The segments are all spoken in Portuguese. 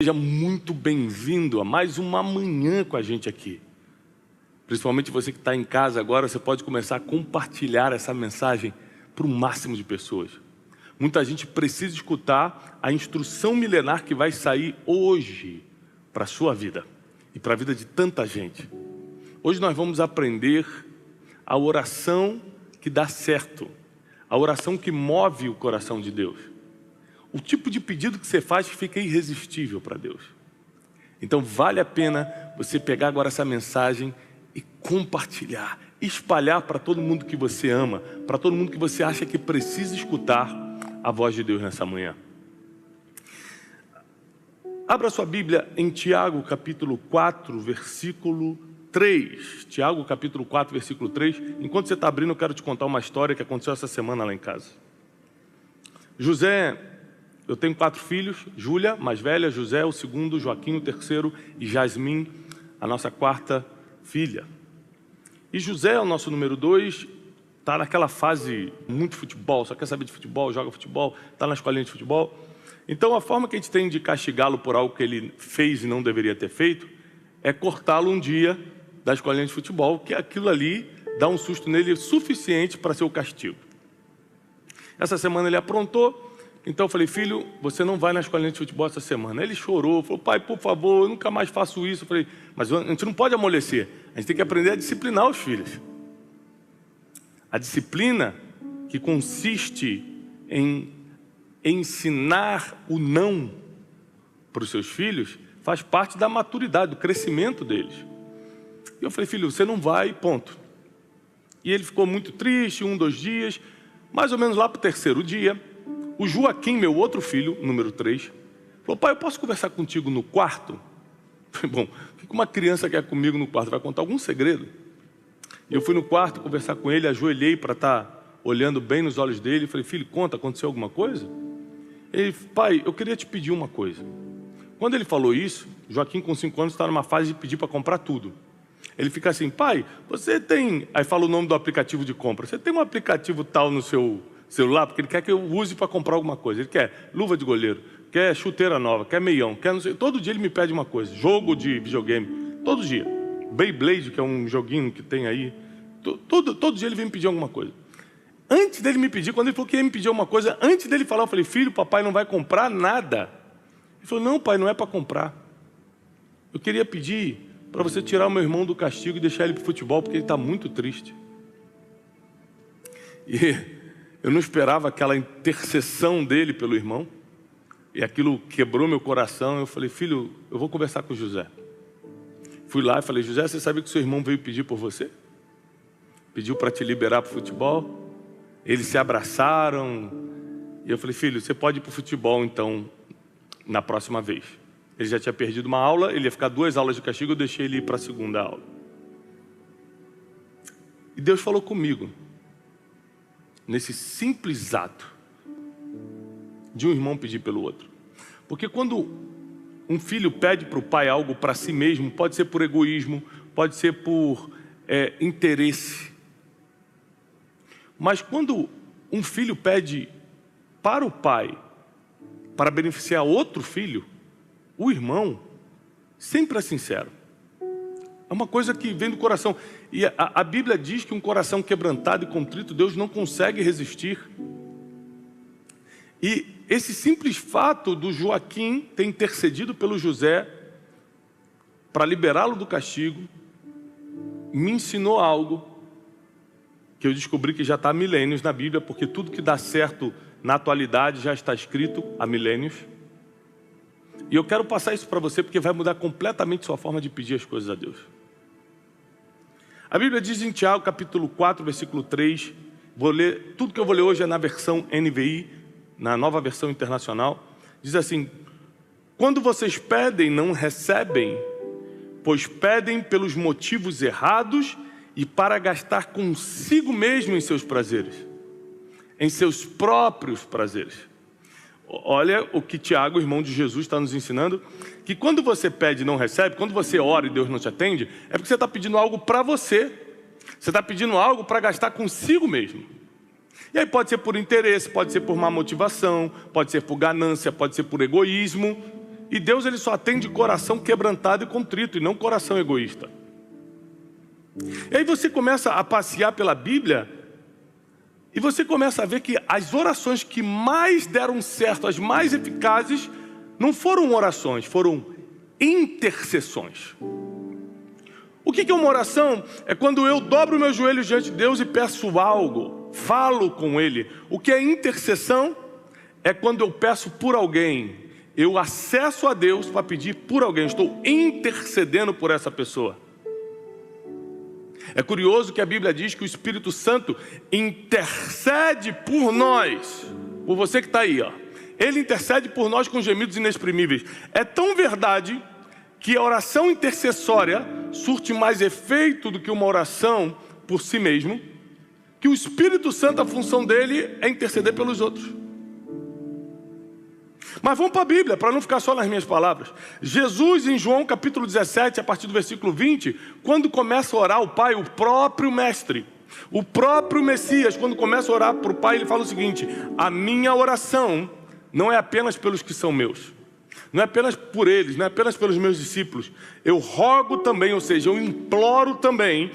Seja muito bem-vindo a mais uma manhã com a gente aqui. Principalmente você que está em casa agora, você pode começar a compartilhar essa mensagem para o máximo de pessoas. Muita gente precisa escutar a instrução milenar que vai sair hoje para a sua vida e para a vida de tanta gente. Hoje nós vamos aprender a oração que dá certo, a oração que move o coração de Deus. O tipo de pedido que você faz que fica irresistível para Deus. Então vale a pena você pegar agora essa mensagem e compartilhar, espalhar para todo mundo que você ama, para todo mundo que você acha que precisa escutar a voz de Deus nessa manhã. Abra sua Bíblia em Tiago capítulo 4, versículo 3. Tiago capítulo 4, versículo 3. Enquanto você está abrindo, eu quero te contar uma história que aconteceu essa semana lá em casa. Eu tenho 4 filhos: Júlia, mais velha; José, o segundo; Joaquim, o terceiro; e Jasmin, a nossa 4ª filha. E José, o nosso número 2, está naquela fase muito futebol, só quer saber de futebol, joga futebol, está na escolinha de futebol. Então a forma que a gente tem de castigá-lo por algo que ele fez e não deveria ter feito é cortá-lo um dia da escolinha de futebol, que aquilo ali dá um susto nele suficiente para ser o castigo. Essa semana ele aprontou. Então eu falei: filho, você não vai na escolinha de futebol essa semana. Ele chorou, falou: pai, por favor, eu nunca mais faço isso. Eu falei: mas a gente não pode amolecer, a gente tem que aprender a disciplinar os filhos. A disciplina que consiste em ensinar o não para os seus filhos faz parte da maturidade, do crescimento deles. E eu falei: filho, você não vai, ponto. E ele ficou muito triste, 2 dias, mais ou menos lá para o 3º dia. O Joaquim, meu outro filho, número 3, falou: pai, eu posso conversar contigo no quarto? Falei: bom, o que uma criança quer comigo no quarto? Vai contar algum segredo? E eu fui no quarto conversar com ele, ajoelhei para estar olhando bem nos olhos dele. Falei: filho, conta, aconteceu alguma coisa? Ele: pai, eu queria te pedir uma coisa. Quando ele falou isso, Joaquim com 5 anos está numa fase de pedir para comprar tudo. Ele fica assim: pai, você tem... Aí fala o nome do aplicativo de compra. Você tem um aplicativo tal no seu celular? Porque ele quer que eu use para comprar alguma coisa. Ele quer luva de goleiro, quer chuteira nova, quer meião, quer não sei... Todo dia ele me pede uma coisa. Jogo de videogame, todo dia. Beyblade, que é um joguinho que tem aí. Todo dia ele vem me pedir alguma coisa. Antes dele me pedir, quando ele falou que ia me pedir alguma coisa, antes dele falar, eu falei: filho, papai não vai comprar nada. Ele falou: não, pai, não é para comprar. Eu queria pedir para você tirar o meu irmão do castigo e deixar ele para o futebol, porque ele está muito triste. E eu não esperava aquela intercessão dele pelo irmão, e aquilo quebrou meu coração. Eu falei: filho, eu vou conversar com o José. Fui lá e falei: José, você sabe que seu irmão veio pedir por você? Pediu para te liberar para o futebol. Eles se abraçaram. E eu falei: filho, você pode ir para o futebol então na próxima vez. Ele já tinha perdido uma aula, ele ia ficar 2 aulas de castigo, eu deixei ele ir para a 2ª aula. E Deus falou comigo nesse simples ato de um irmão pedir pelo outro. Porque quando um filho pede para o pai algo para si mesmo, pode ser por egoísmo, pode ser por interesse. Mas quando um filho pede para o pai, para beneficiar outro filho, o irmão sempre é sincero. É uma coisa que vem do coração. E a Bíblia diz que um coração quebrantado e contrito, Deus não consegue resistir. E esse simples fato do Joaquim ter intercedido pelo José para liberá-lo do castigo, me ensinou algo que eu descobri que já está há milênios na Bíblia, porque tudo que dá certo na atualidade já está escrito há milênios. E eu quero passar isso para você, porque vai mudar completamente sua forma de pedir as coisas a Deus. A Bíblia diz em Tiago, capítulo 4, versículo 3, vou ler, tudo que eu vou ler hoje é na versão NVI, na nova versão internacional, diz assim: quando vocês pedem, não recebem, pois pedem pelos motivos errados e para gastar consigo mesmo em seus prazeres, em seus próprios prazeres. Olha o que Tiago, irmão de Jesus, está nos ensinando, que quando você pede e não recebe, quando você ora e Deus não te atende, é porque você está pedindo algo para você. Você está pedindo algo para gastar consigo mesmo. E aí pode ser por interesse, pode ser por má motivação, pode ser por ganância, pode ser por egoísmo. E Deus, ele só atende coração quebrantado e contrito, e não coração egoísta. E aí você começa a passear pela Bíblia, e você começa a ver que as orações que mais deram certo, as mais eficazes, não foram orações, foram intercessões. O que é uma oração? É quando eu dobro meus joelhos diante de Deus e peço algo, falo com Ele. O que é intercessão? É quando eu peço por alguém, eu acesso a Deus para pedir por alguém, estou intercedendo por essa pessoa. É curioso que a Bíblia diz que o Espírito Santo intercede por nós, por você que está aí, ó. Ele intercede por nós com gemidos inexprimíveis. É tão verdade que a oração intercessória surte mais efeito do que uma oração por si mesmo, que o Espírito Santo, a função dele é interceder pelos outros. Mas vamos para a Bíblia, para não ficar só nas minhas palavras. Jesus, em João capítulo 17, a partir do versículo 20, quando começa a orar o Pai, o próprio Mestre, o próprio Messias, quando começa a orar para o Pai, ele fala o seguinte: a minha oração não é apenas pelos que são meus, não é apenas por eles, não é apenas pelos meus discípulos. Eu rogo também, ou seja, eu imploro também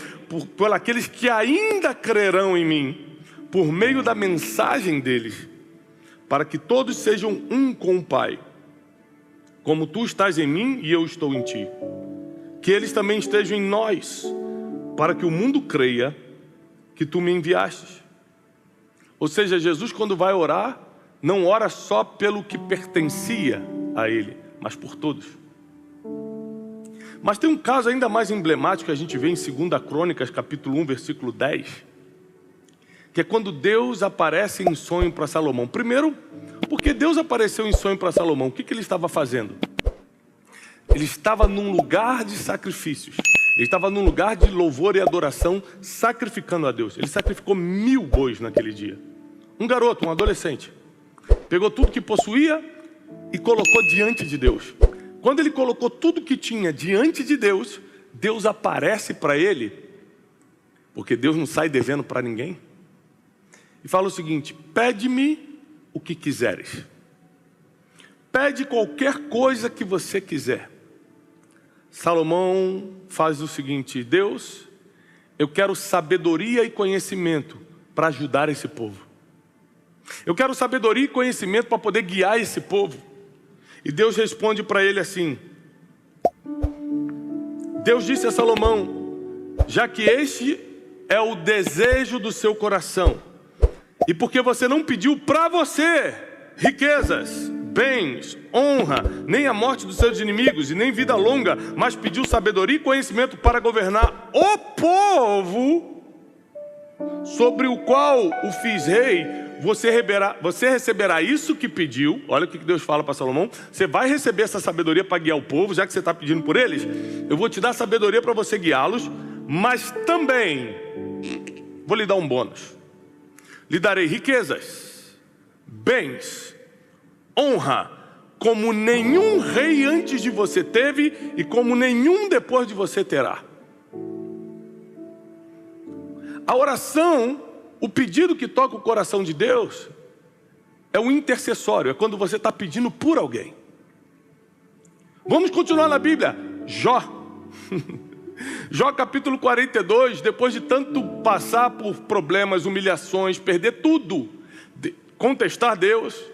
por aqueles que ainda crerão em mim, por meio da mensagem deles, para que todos sejam um com o Pai, como tu estás em mim e eu estou em ti. Que eles também estejam em nós, para que o mundo creia que tu me enviastes. Ou seja, Jesus, quando vai orar, não ora só pelo que pertencia a ele, mas por todos. Mas tem um caso ainda mais emblemático que a gente vê em 2 Crônicas, capítulo 1, versículo 10, que é quando Deus aparece em sonho para Salomão. Primeiro, porque Deus apareceu em sonho para Salomão, o que ele estava fazendo? Ele estava num lugar de sacrifícios, ele estava num lugar de louvor e adoração, sacrificando a Deus. Ele sacrificou 1000 bois naquele dia. Um garoto, um adolescente, pegou tudo que possuía e colocou diante de Deus. Quando ele colocou tudo que tinha diante de Deus, Deus aparece para ele, porque Deus não sai devendo para ninguém, e fala o seguinte: pede-me o que quiseres. Pede qualquer coisa que você quiser. Salomão faz o seguinte: Deus, eu quero sabedoria e conhecimento para ajudar esse povo. Eu quero sabedoria e conhecimento para poder guiar esse povo. E Deus responde para ele assim: Deus disse a Salomão: já que este é o desejo do seu coração, e porque você não pediu para você riquezas, bens, honra, nem a morte dos seus inimigos e nem vida longa, mas pediu sabedoria e conhecimento para governar o povo sobre o qual o fiz rei, você receberá isso que pediu. Olha o que Deus fala para Salomão: você vai receber essa sabedoria para guiar o povo, já que você está pedindo por eles. Eu vou te dar sabedoria para você guiá-los, mas também vou lhe dar um bônus. Lhe darei riquezas, bens, honra, como nenhum rei antes de você teve e como nenhum depois de você terá. A oração, o pedido que toca o coração de Deus, é o intercessório, é quando você está pedindo por alguém. Vamos continuar na Bíblia. Jó. Jó capítulo 42, depois de tanto passar por problemas, humilhações, perder tudo, contestar Deus,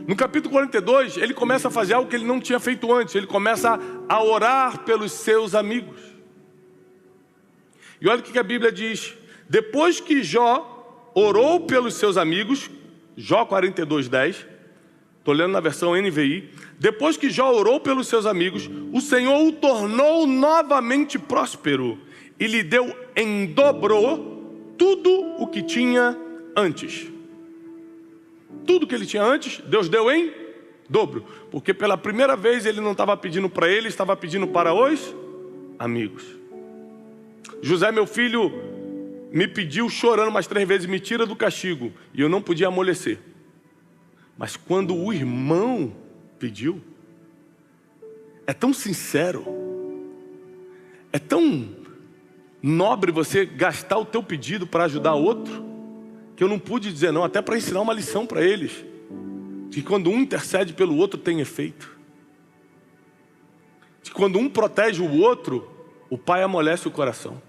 no capítulo 42, ele começa a fazer algo que ele não tinha feito antes. Ele começa a orar pelos seus amigos. E olha o que a Bíblia diz: depois que Jó orou pelos seus amigos, Jó 42, 10, estou lendo na versão NVI, depois que Jó orou pelos seus amigos, o Senhor o tornou novamente próspero e lhe deu em dobro tudo o que tinha antes. Tudo que ele tinha antes, Deus deu em dobro, porque pela primeira vez ele não estava pedindo para ele, estava pedindo para os amigos. José, meu filho, me pediu chorando mais 3 vezes, me tira do castigo, e eu não podia amolecer. Mas quando o irmão pediu, é tão sincero, é tão nobre você gastar o teu pedido para ajudar outro, que eu não pude dizer não, até para ensinar uma lição para eles, que quando um intercede pelo outro tem efeito. Que quando um protege o outro, o pai amolece o coração.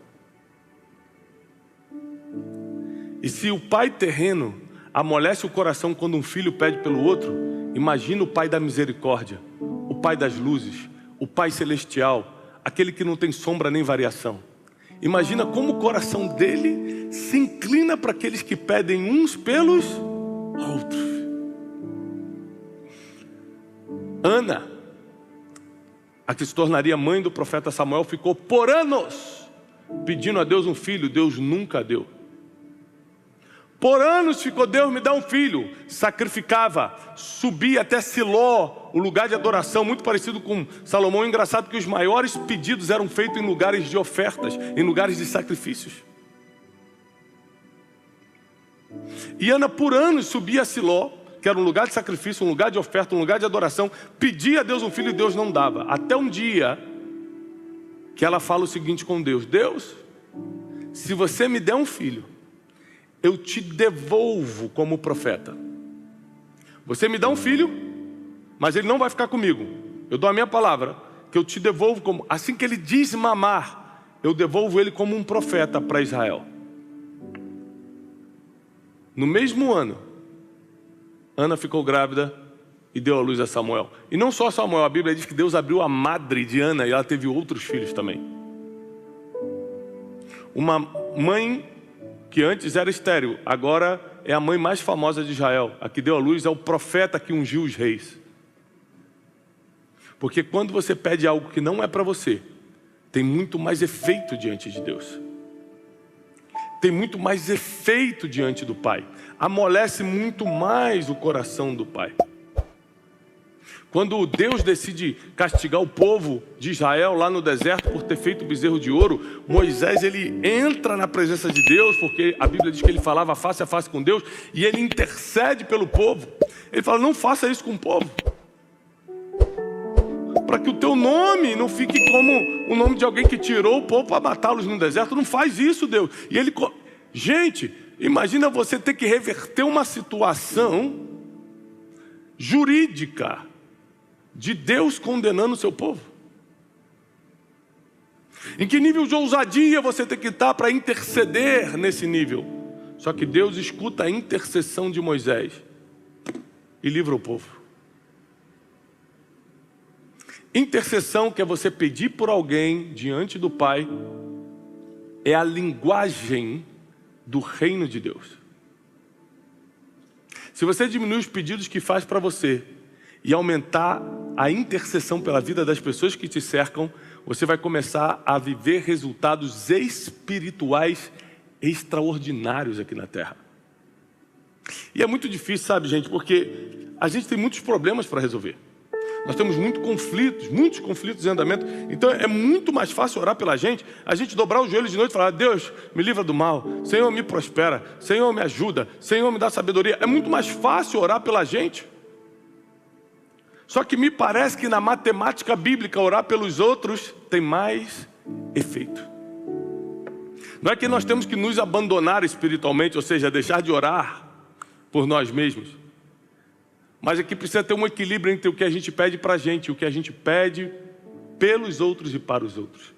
E se o pai terreno amolece o coração quando um filho pede pelo outro, imagina o pai da misericórdia, o pai das luzes, o pai celestial, aquele que não tem sombra nem variação. Imagina como o coração dele se inclina para aqueles que pedem uns pelos outros. Ana, a que se tornaria mãe do profeta Samuel, ficou por anos pedindo a Deus um filho. Deus nunca deu. Por anos ficou: Deus, me dá um filho. Sacrificava, subia até Siló, o lugar de adoração, muito parecido com Salomão. Engraçado que os maiores pedidos eram feitos em lugares de ofertas, em lugares de sacrifícios. E Ana por anos subia a Siló, que era um lugar de sacrifício, um lugar de oferta, um lugar de adoração, pedia a Deus um filho e Deus não dava. Até um dia que ela fala o seguinte com Deus: Deus, se você me der um filho, eu te devolvo como profeta. Você me dá um filho, mas ele não vai ficar comigo. Eu dou a minha palavra, que eu te devolvo como... Assim que ele desmamar, eu devolvo ele como um profeta para Israel. No mesmo ano, Ana ficou grávida e deu à luz a Samuel. E não só Samuel, a Bíblia diz que Deus abriu a madre de Ana e ela teve outros filhos também. Uma mãe que antes era estéril, agora é a mãe mais famosa de Israel. A que deu à luz é o profeta que ungiu os reis. Porque quando você pede algo que não é para você, tem muito mais efeito diante de Deus. Tem muito mais efeito diante do Pai. Amolece muito mais o coração do Pai. Quando Deus decide castigar o povo de Israel lá no deserto por ter feito o bezerro de ouro, Moisés ele entra na presença de Deus, porque a Bíblia diz que ele falava face a face com Deus, e ele intercede pelo povo. Ele fala: não faça isso com o povo, para que o teu nome não fique como o nome de alguém que tirou o povo para matá-los no deserto. Não faz isso, Deus. E ele... Gente, imagina você ter que reverter uma situação jurídica de Deus condenando o seu povo. Em que nível de ousadia você tem que estar para interceder nesse nível? Só que Deus escuta a intercessão de Moisés e livra o povo. Intercessão, que é você pedir por alguém diante do Pai, é a linguagem do reino de Deus. Se você diminuir os pedidos que faz para você e aumentar a intercessão pela vida das pessoas que te cercam, você vai começar a viver resultados espirituais extraordinários aqui na terra. E é muito difícil, sabe, gente, porque a gente tem muitos problemas para resolver. Nós temos muitos conflitos em andamento. Então é muito mais fácil orar pela gente, a gente dobrar os joelhos de noite e falar: Deus, me livra do mal, Senhor, me prospera, Senhor, me ajuda, Senhor, me dá sabedoria. É muito mais fácil orar pela gente. Só que me parece que na matemática bíblica, orar pelos outros tem mais efeito. Não é que nós temos que nos abandonar espiritualmente, ou seja, deixar de orar por nós mesmos. Mas aqui precisa ter um equilíbrio entre o que a gente pede para a gente e o que a gente pede pelos outros e para os outros.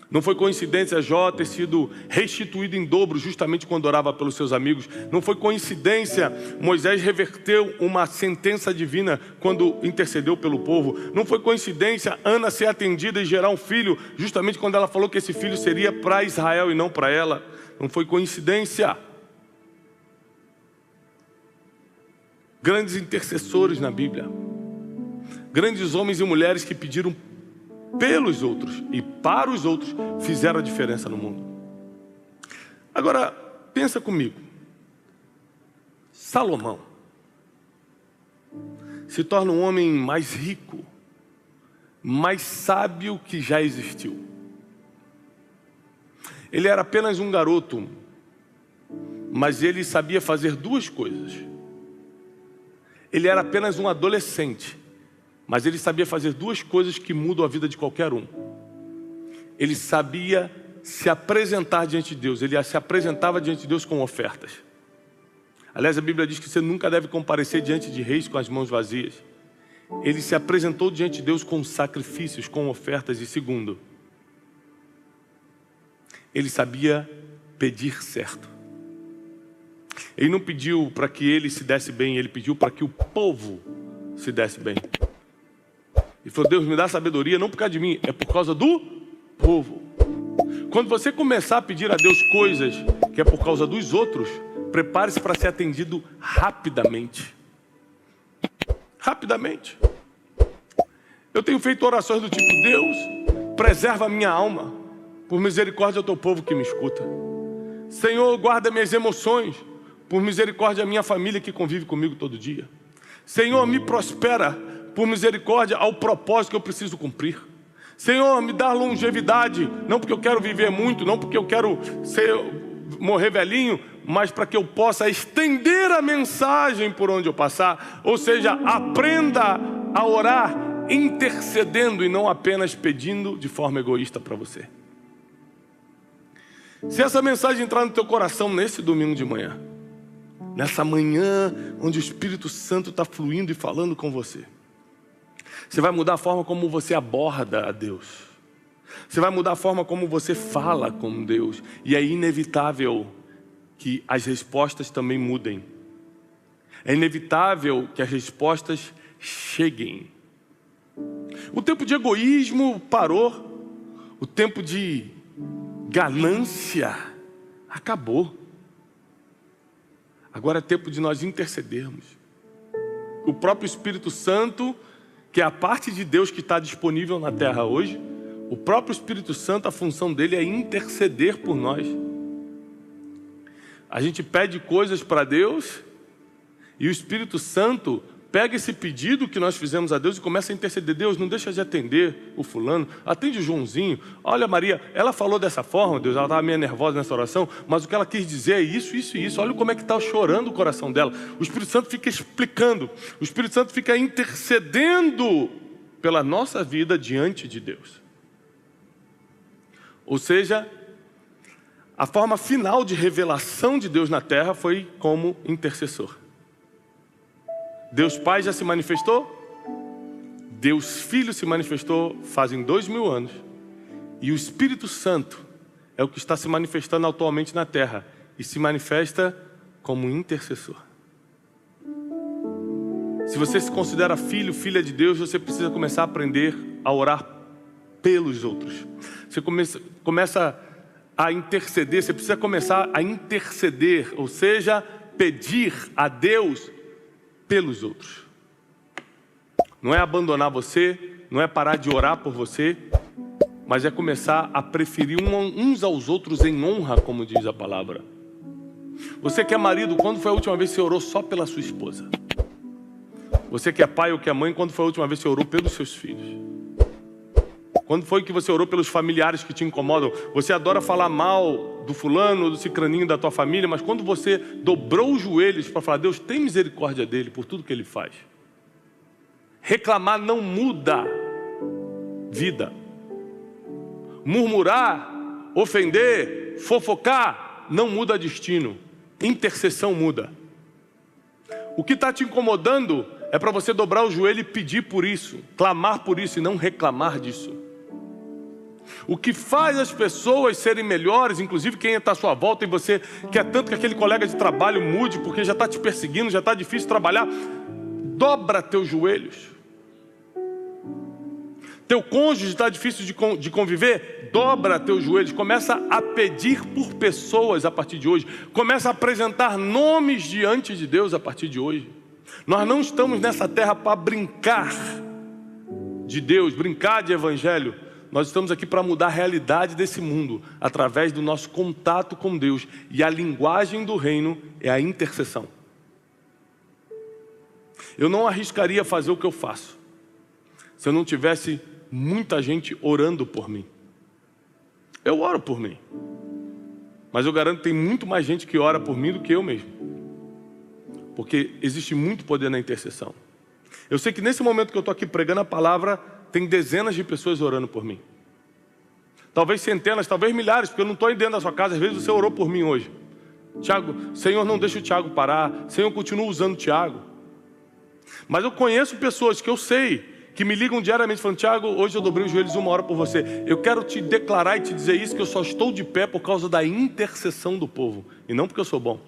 Não foi coincidência Jó ter sido restituído em dobro justamente quando orava pelos seus amigos. Não foi coincidência Moisés reverteu uma sentença divina quando intercedeu pelo povo. Não foi coincidência Ana ser atendida e gerar um filho justamente quando ela falou que esse filho seria para Israel e não para ela. Não foi coincidência. Grandes intercessores na Bíblia. Grandes homens e mulheres que pediram pelos outros e para os outros, fizeram a diferença no mundo. Agora, pensa comigo. Salomão se torna um homem mais rico, mais sábio que já existiu. Ele era apenas um garoto, mas ele sabia fazer duas coisas. Ele era apenas um adolescente, mas ele sabia fazer duas coisas que mudam a vida de qualquer um. ele sabia se apresentar diante de Deus. Ele se apresentava diante de Deus com ofertas. Aliás, a Bíblia diz que você nunca deve comparecer diante de reis com as mãos vazias. Ele se apresentou diante de Deus com sacrifícios, com ofertas. E segundo, ele sabia pedir certo. Ele não pediu para que ele se desse bem, ele pediu para que o povo se desse bem. Ele falou: Deus, me dá sabedoria, não por causa de mim, é por causa do povo. Quando você começar a pedir a Deus coisas que é por causa dos outros, prepare-se para ser atendido rapidamente. Rapidamente. Eu tenho feito orações do tipo: Deus, preserva a minha alma, por misericórdia ao teu povo que me escuta. Senhor, guarda minhas emoções, por misericórdia à minha família que convive comigo todo dia. Senhor, me prospera, por misericórdia ao propósito que eu preciso cumprir. Senhor, me dá longevidade, não porque eu quero viver muito, não porque eu quero morrer velhinho, mas para que eu possa estender a mensagem por onde eu passar. Ou seja, aprenda a orar intercedendo e não apenas pedindo de forma egoísta para você. Se essa mensagem entrar no teu coração nesse domingo de manhã, nessa manhã onde o Espírito Santo está fluindo e falando com você, você vai mudar a forma como você aborda a Deus. Você vai mudar a forma como você fala com Deus. E é inevitável que as respostas também mudem. É inevitável que as respostas cheguem. O tempo de egoísmo parou. O tempo de ganância acabou. Agora é tempo de nós intercedermos. O próprio Espírito Santo, que é a parte de Deus que está disponível na terra hoje, o próprio Espírito Santo, a função dele é interceder por nós. A gente pede coisas para Deus e o Espírito Santo pega esse pedido que nós fizemos a Deus e começa a interceder. Deus, não deixa de atender o fulano, atende o Joãozinho. Olha, Maria, ela falou dessa forma, Deus, ela estava meio nervosa nessa oração, mas o que ela quis dizer é isso, isso e isso. Olha como é que está chorando o coração dela. O Espírito Santo fica explicando, o Espírito Santo fica intercedendo pela nossa vida diante de Deus. Ou seja, a forma final de revelação de Deus na terra foi como intercessor. Deus Pai já se manifestou, Deus Filho se manifestou fazem 2000 anos, e o Espírito Santo é o que está se manifestando atualmente na terra, e se manifesta como intercessor. Se você se considera filho, filha de Deus, você precisa começar a aprender a orar pelos outros. Você começa a interceder, você precisa começar a interceder, ou seja, pedir a Deus pelos outros. Não é abandonar você, não é parar de orar por você, mas é começar a preferir uns aos outros em honra, como diz a palavra. Você que é marido, quando foi a última vez que você orou só pela sua esposa? Você que é pai ou que é mãe, quando foi a última vez que você orou pelos seus filhos? Quando foi que você orou pelos familiares que te incomodam? Você adora falar mal do fulano, do cicraninho da tua família, mas quando você dobrou os joelhos para falar: Deus, tem misericórdia dele por tudo que ele faz. Reclamar não muda vida. Murmurar, ofender, fofocar não muda destino. Intercessão muda. O que está te incomodando é para você dobrar o joelho e pedir por isso, clamar por isso e não reclamar disso. O que faz as pessoas serem melhores, inclusive quem está à sua volta, e você quer tanto que aquele colega de trabalho mude, porque já está te perseguindo, já está difícil trabalhar, dobra teus joelhos. Teu cônjuge está difícil de conviver, dobra teus joelhos, começa a pedir por pessoas a partir de hoje, começa a apresentar nomes diante de Deus a partir de hoje. Nós não estamos nessa terra para brincar de Deus, brincar de evangelho. Nós estamos aqui para mudar a realidade desse mundo através do nosso contato com Deus. E a linguagem do reino é a intercessão. Eu não arriscaria fazer o que eu faço se eu não tivesse muita gente orando por mim. Eu oro por mim, mas eu garanto que tem muito mais gente que ora por mim do que eu mesmo, porque existe muito poder na intercessão. Eu sei que nesse momento que eu estou aqui pregando a palavra, tem dezenas de pessoas orando por mim. talvez centenas, talvez milhares, porque eu não estou aí dentro da sua casa. Às vezes você orou por mim hoje. Tiago, Senhor, não deixa o Tiago parar. Senhor, continua usando o Tiago. Mas eu conheço pessoas que eu sei, que me ligam diariamente falando: Tiago, hoje eu dobrei os joelhos 1 hora por você. Eu quero te declarar e te dizer isso, que eu só estou de pé por causa da intercessão do povo, e não porque eu sou bom.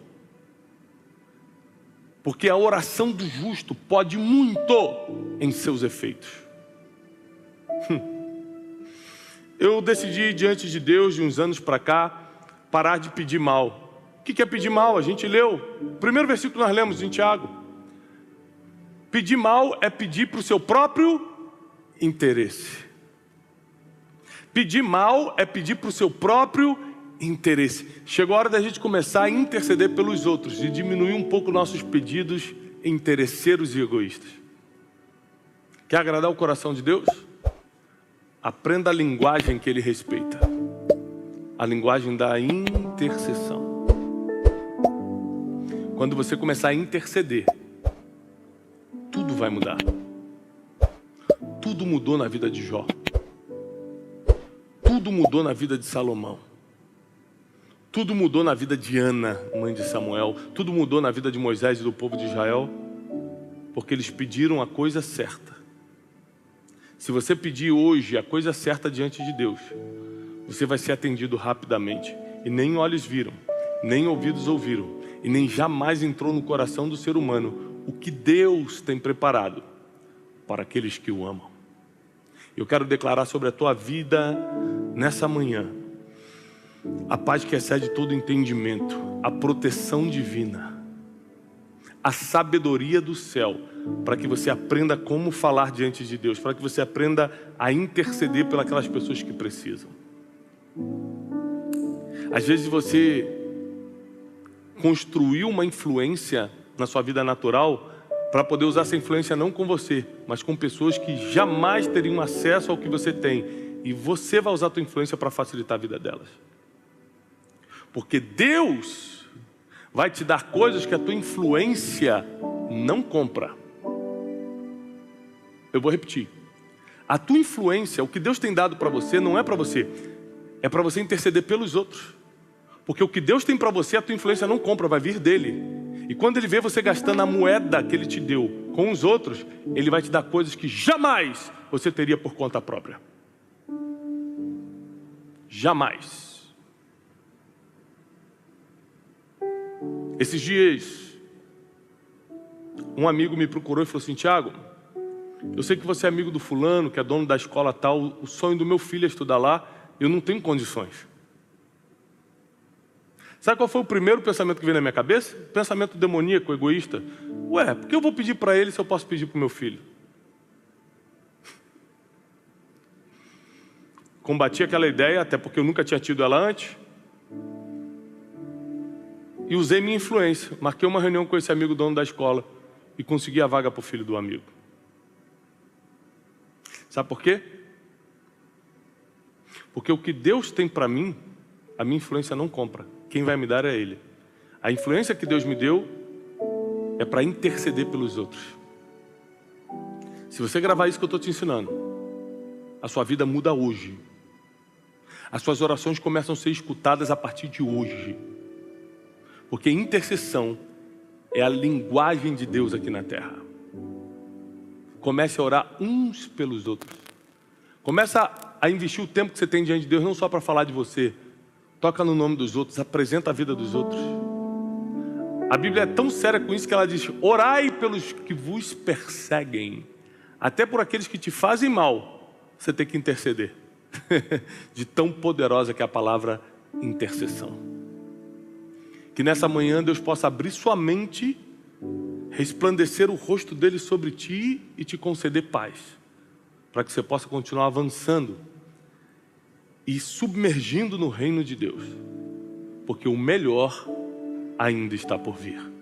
Porque a oração do justo pode muito em seus efeitos. Eu decidi diante de Deus, de uns anos para cá, parar de pedir mal. O que é pedir mal? A gente leu o primeiro versículo que nós lemos em Tiago. Pedir mal é pedir para o seu próprio interesse. Pedir mal é pedir para o seu próprio interesse. Chegou a hora da gente começar a interceder pelos outros e diminuir um pouco nossos pedidos interesseiros e egoístas. Quer agradar o coração de Deus? Aprenda a linguagem que Ele respeita. A linguagem da intercessão. Quando você começar a interceder, tudo vai mudar. Tudo mudou na vida de Jó. Tudo mudou na vida de Salomão. Tudo mudou na vida de Ana, mãe de Samuel. Tudo mudou na vida de Moisés e do povo de Israel, porque eles pediram a coisa certa. Se você pedir hoje a coisa certa diante de Deus, você vai ser atendido rapidamente. E nem olhos viram, nem ouvidos ouviram, e nem jamais entrou no coração do ser humano o que Deus tem preparado para aqueles que o amam. Eu quero declarar sobre a tua vida nessa manhã a paz que excede todo entendimento, a proteção divina, a sabedoria do céu, para que você aprenda como falar diante de Deus, para que você aprenda a interceder pelas pessoas que precisam. Às vezes você construiu uma influência na sua vida natural para poder usar essa influência não com você, mas com pessoas que jamais teriam acesso ao que você tem, e você vai usar a tua influência para facilitar a vida delas. Porque Deus vai te dar coisas que a tua influência não compra. Eu vou repetir. A tua influência, o que Deus tem dado para você, não é para você. É para você interceder pelos outros. Porque o que Deus tem para você, a tua influência não compra, vai vir dele. E quando Ele vê você gastando a moeda que Ele te deu com os outros, Ele vai te dar coisas que jamais você teria por conta própria. Jamais. Esses dias, um amigo me procurou e falou assim: Tiago, eu sei que você é amigo do fulano, que é dono da escola tal, o sonho do meu filho é estudar lá, eu não tenho condições. Sabe qual foi o primeiro pensamento que veio na minha cabeça? Pensamento demoníaco, egoísta. Ué, por que eu vou pedir para ele se eu posso pedir para o meu filho? Combati aquela ideia, até porque eu nunca tinha tido ela antes. E usei minha influência. Marquei uma reunião com esse amigo dono da escola e consegui a vaga para o filho do amigo. Sabe por quê? Porque o que Deus tem para mim, a minha influência não compra. Quem vai me dar é Ele. A influência que Deus me deu é para interceder pelos outros. Se você gravar isso que eu estou te ensinando, a sua vida muda hoje. As suas orações começam a ser escutadas a partir de hoje. Porque intercessão é a linguagem de Deus aqui na terra. Comece a orar uns pelos outros. Começa a investir o tempo que você tem diante de Deus, não só para falar de você. Toca no nome dos outros, apresenta a vida dos outros. A Bíblia é tão séria com isso que ela diz: orai pelos que vos perseguem. Até por aqueles que te fazem mal, você tem que interceder. De tão poderosa que é a palavra intercessão. Que nessa manhã Deus possa abrir sua mente, resplandecer o rosto dele sobre ti e te conceder paz, para que você possa continuar avançando e submergindo no reino de Deus, porque o melhor ainda está por vir.